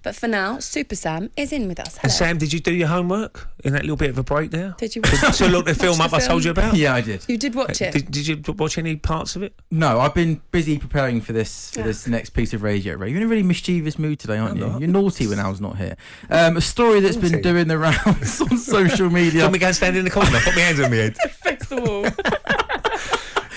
But for now, Super Sam is in with us. Hello. And Sam, did you do your homework in that little bit of a break there? Did you to look the film up I told you about? Yeah, I did. You did watch it? Did you watch any parts of it? No, I've been busy preparing for this next piece of radio. Ray, you're in a really mischievous mood today, aren't you? You're naughty when Al's not here. A story that's been doing the rounds on social media. Let me go and stand in the corner. Put my hands on my head. Face the wall.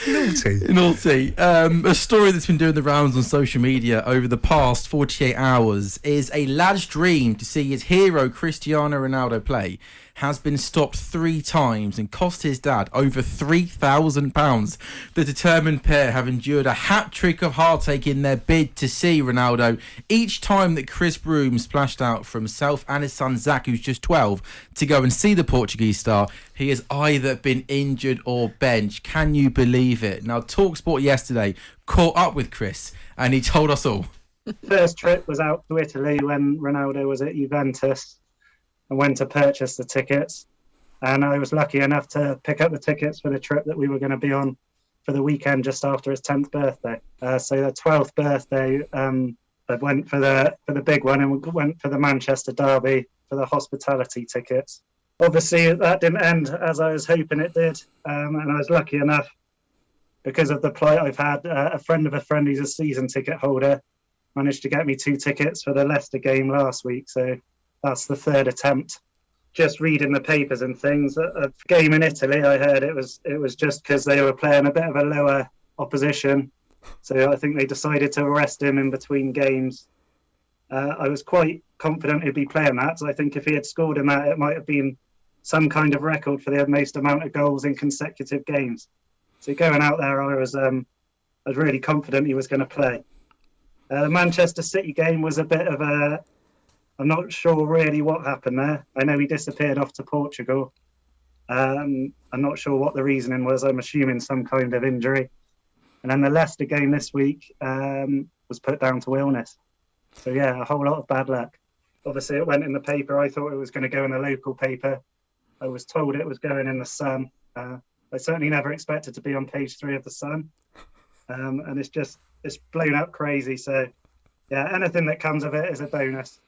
Naughty. A story that's been doing the rounds on social media over the past 48 hours is a lad's dream to see his hero Cristiano Ronaldo play has been stopped 3 times and cost his dad over £3,000. The determined pair have endured a hat-trick of heartache in their bid to see Ronaldo. Each time that Chris Broome splashed out for himself and his son Zach, who's just 12, to go and see the Portuguese star, he has either been injured or benched. Can you believe it? Now, talkSPORT yesterday caught up with Chris and he told us all. First trip was out to Italy when Ronaldo was at Juventus. I went to purchase the tickets, and I was lucky enough to pick up the tickets for the trip that we were going to be on for the weekend just after his 10th birthday. So the 12th birthday, I went for the big one and went for the Manchester derby for the hospitality tickets. Obviously, that didn't end as I was hoping it did, and I was lucky enough because of the plight I've had. A friend of a friend who's a season ticket holder managed to get me 2 tickets for the Leicester game last week, so that's the 3rd attempt. Just reading the papers and things, a game in Italy, I heard it was just because they were playing a bit of a lower opposition. So I think they decided to arrest him in between games. I was quite confident he'd be playing that. So I think if he had scored in that, it might have been some kind of record for the most amount of goals in consecutive games. So going out there, I was really confident he was going to play. The Manchester City game was a bit of a... I'm not sure really what happened there. I know he disappeared off to Portugal. I'm not sure what the reasoning was. I'm assuming some kind of injury. And then the Leicester game this week was put down to illness. So, yeah, a whole lot of bad luck. Obviously, it went in the paper. I thought it was going to go in the local paper. I was told it was going in the Sun. I certainly never expected to be on page 3 of the Sun. And it's blown up crazy. So, yeah, anything that comes of it is a bonus.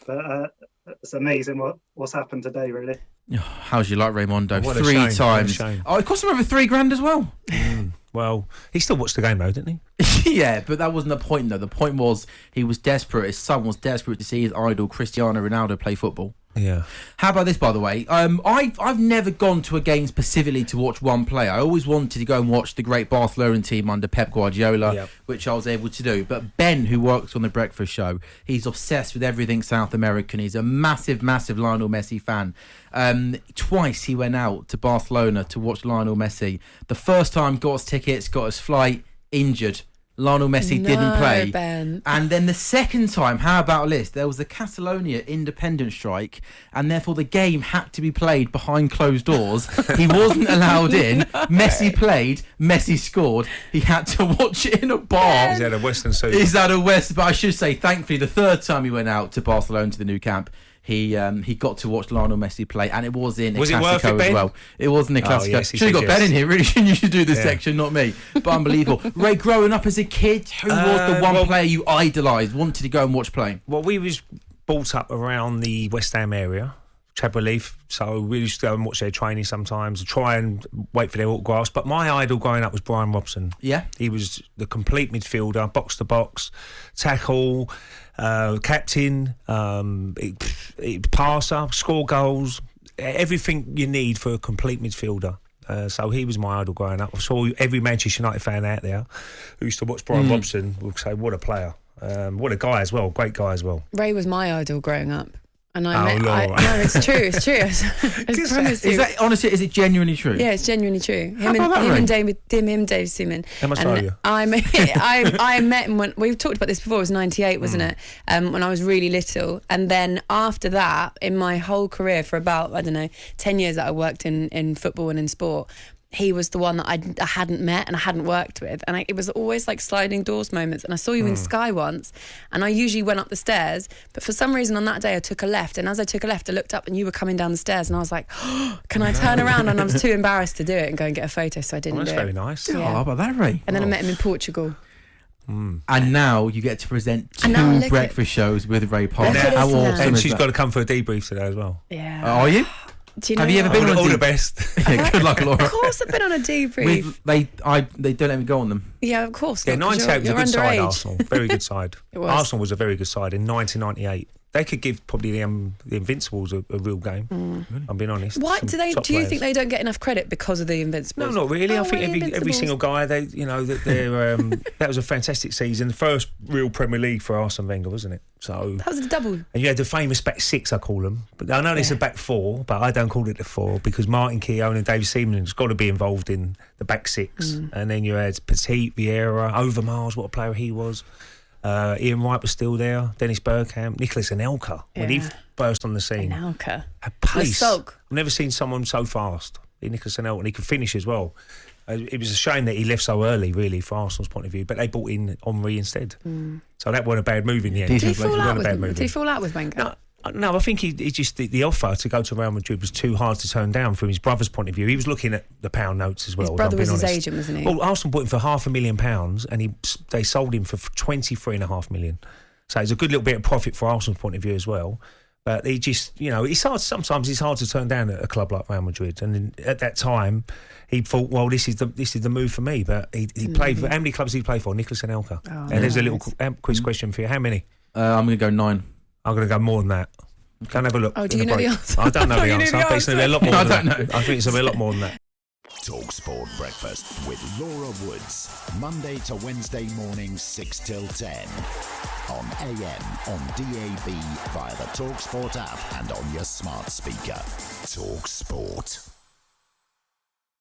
But it's amazing what's happened today, really. How's you like Raymondo? What a 3 shame, times. what a shame. Oh, it cost him over £3,000 as well. Well, he still watched the game though, didn't he? Yeah, but that wasn't the point though. The point was he was desperate. His son was desperate to see his idol Cristiano Ronaldo play football. Yeah. How about this, by the way? I've never gone to a game specifically to watch one player. I always wanted to go and watch the great Barcelona team under Pep Guardiola, which I was able to do. But Ben, who works on The Breakfast Show, he's obsessed with everything South American. He's a massive, massive Lionel Messi fan. Twice he went out to Barcelona to watch Lionel Messi. The first time got his tickets, got his flight, injured. Lionel Messi didn't play. Ben. And then the second time, how about this? There was the Catalonia independent strike, and therefore the game had to be played behind closed doors. He wasn't allowed in. Messi played. Messi scored. He had to watch it in a bar. He's had a Western suit. But I should say, thankfully, the 3rd time he went out to Barcelona to the new camp, he got to watch Lionel Messi play, and it was in a Classico as well. It was in a Classico. Yes, should have got Ben in here. Really, you should do this section, not me. But unbelievable. Ray, growing up as a kid, who was the one player you idolised, wanted to go and watch play? Well, we was brought up around the West Ham area, Treble-Leaf, so we used to go and watch their training sometimes, try and wait for their autographs. But my idol growing up was Brian Robson. Yeah, he was the complete midfielder, box to box, tackle, captain, passer, score goals, everything you need for a complete midfielder. So he was my idol growing up. I saw every Manchester United fan out there who used to watch Brian Robson would say, what a player. What a guy as well, great guy as well. Ray was my idol growing up. And no, it's true. It's true. I promise you. Is that honestly? Is it genuinely true? Yeah, it's genuinely true. Him and Dave Seaman. How much are you? I met him when we've talked about this before. It was '98, wasn't it? When I was really little, and then after that, in my whole career for about 10 years that I worked in football and in sport. He was the one that I hadn't met and I hadn't worked with, and it was always like sliding doors moments. And I saw you in Sky once, and I usually went up the stairs, but for some reason on that day I took a left, and as I took a left I looked up and you were coming down the stairs, and I was like, oh, can I turn around? And I was too embarrassed to do it and go and get a photo, so I didn't do it. That's very nice. Yeah. Oh, how about that, Ray? And then I met him in Portugal. And now you get to present And now 2 look breakfast shows with Ray Parker. Look at How us now. awesome And is she's that? got to come for a debrief today as well. Yeah. Are you? Do you know Have you ever what? been on a All the debrief? best. Yeah, good luck, Laura. Of course, I've been on a debrief. They don't let me go on them. Yeah, of course. Yeah, not, 'cause 98 was a you're good side, underage. Arsenal. Very good side. It was. Arsenal was a very good side in 1998. They could give probably the Invincibles a real game. I'm being honest. Why Some do they? top Do you players. think they don't get enough credit because of the Invincibles? No, not really. Oh, I think we're the every Invincibles. single guy, that was a fantastic season. The first real Premier League for Arsene Wenger, wasn't it? So That was a double. and you had the famous back 6, I call them. But I know it's a back 4, but I don't call it the 4 because Martin Keown and David Seaman's got to be involved in the back 6. And then you had Petit, Vieira, Overmars, what a player he was. Ian Wright was still there. Dennis Bergkamp, Nicholas Anelka when he burst on the scene. Anelka. Had pace. Lasog. I've never seen someone so fast. Nicholas Anelka, and he could finish as well. It was a shame that he left so early, really, for Arsenal's point of view. But they brought in Henry instead, so that wasn't a bad move in the end. Did Did he fall out It wasn't a bad with? move. Did he fall out with Wenger? No, I think he just the offer to go to Real Madrid was too hard to turn down from his brother's point of view. He was looking at the pound notes as well. His brother if I'm was being his honest. agent, wasn't he? Well, Arsenal bought him for £500,000, and they sold him for 23.5 million. So it's a good little bit of profit for Arsenal's point of view as well. But he just, it's hard. Sometimes it's hard to turn down a club like Real Madrid. And at that time, he thought, well, this is the move for me. But he played for how many clubs did he play for? Nicholas Anelka. And there's a little quiz question for you. How many? I'm going to go 9. I'm going to go more than that. Go and have a look. Oh, do you know the answer? I don't know the You answer. know the I think it's going to be a lot more I than don't that. know. I think it's going to be a lot more than that. talkSPORT Breakfast with Laura Woods. Monday to Wednesday mornings 6 till 10. On AM, on DAB, via the talkSPORT app and on your smart speaker. talkSPORT.